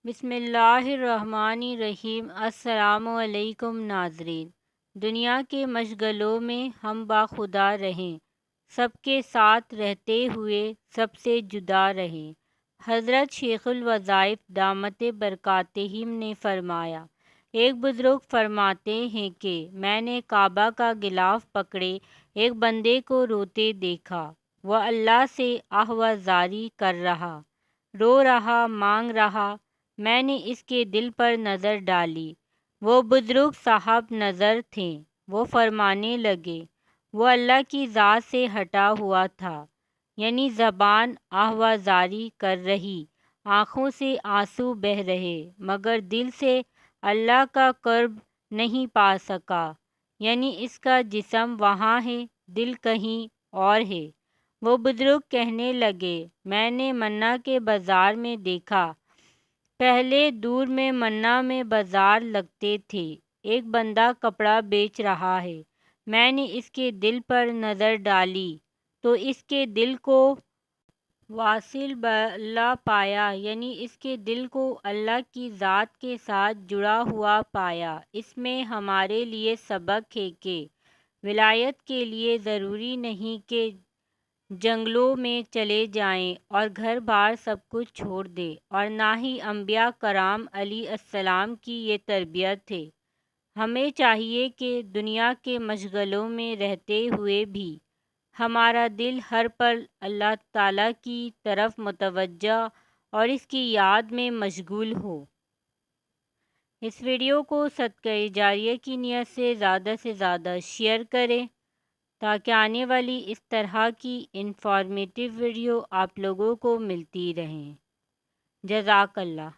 بسم اللہ الرحمن الرحیم۔ السلام علیکم ناظرین۔ دنیا کے مشغلوں میں ہم باخدا رہیں، سب کے ساتھ رہتے ہوئے سب سے جدا رہیں۔ حضرت شیخ الوظائف دامت برکاتہم نے فرمایا، ایک بزرگ فرماتے ہیں کہ میں نے کعبہ کا غلاف پکڑے ایک بندے کو روتے دیکھا۔ وہ اللہ سے آہوازاری کر رہا، رو رہا، مانگ رہا۔ میں نے اس کے دل پر نظر ڈالی، وہ بزرگ صاحب نظر تھے۔ وہ فرمانے لگے، وہ اللہ کی ذات سے ہٹا ہوا تھا، یعنی زبان آہوازاری کر رہی، آنکھوں سے آنسو بہہ رہے، مگر دل سے اللہ کا قرب نہیں پا سکا، یعنی اس کا جسم وہاں ہے، دل کہیں اور ہے۔ وہ بزرگ کہنے لگے، میں نے منا کے بازار میں دیکھا۔ پہلے دور میں منا میں بازار لگتے تھے، ایک بندہ کپڑا بیچ رہا ہے۔ میں نے اس کے دل پر نظر ڈالی تو اس کے دل کو واصل باللہ پایا، یعنی اس کے دل کو اللہ کی ذات کے ساتھ جڑا ہوا پایا۔ اس میں ہمارے لیے سبق ہے کہ ولایت کے لیے ضروری نہیں کہ جنگلوں میں چلے جائیں اور گھر بار سب کچھ چھوڑ دیں، اور نہ ہی انبیاء کرام علیہ السلام کی یہ تربیت ہے۔ ہمیں چاہیے کہ دنیا کے مشغلوں میں رہتے ہوئے بھی ہمارا دل ہر پل اللہ تعالیٰ کی طرف متوجہ اور اس کی یاد میں مشغول ہو۔ اس ویڈیو کو صدقہ جاریہ کی نیت سے زیادہ شیئر کریں تاکہ آنے والی اس طرح کی انفارمیٹیو ویڈیو آپ لوگوں کو ملتی رہیں۔ جزاک اللہ۔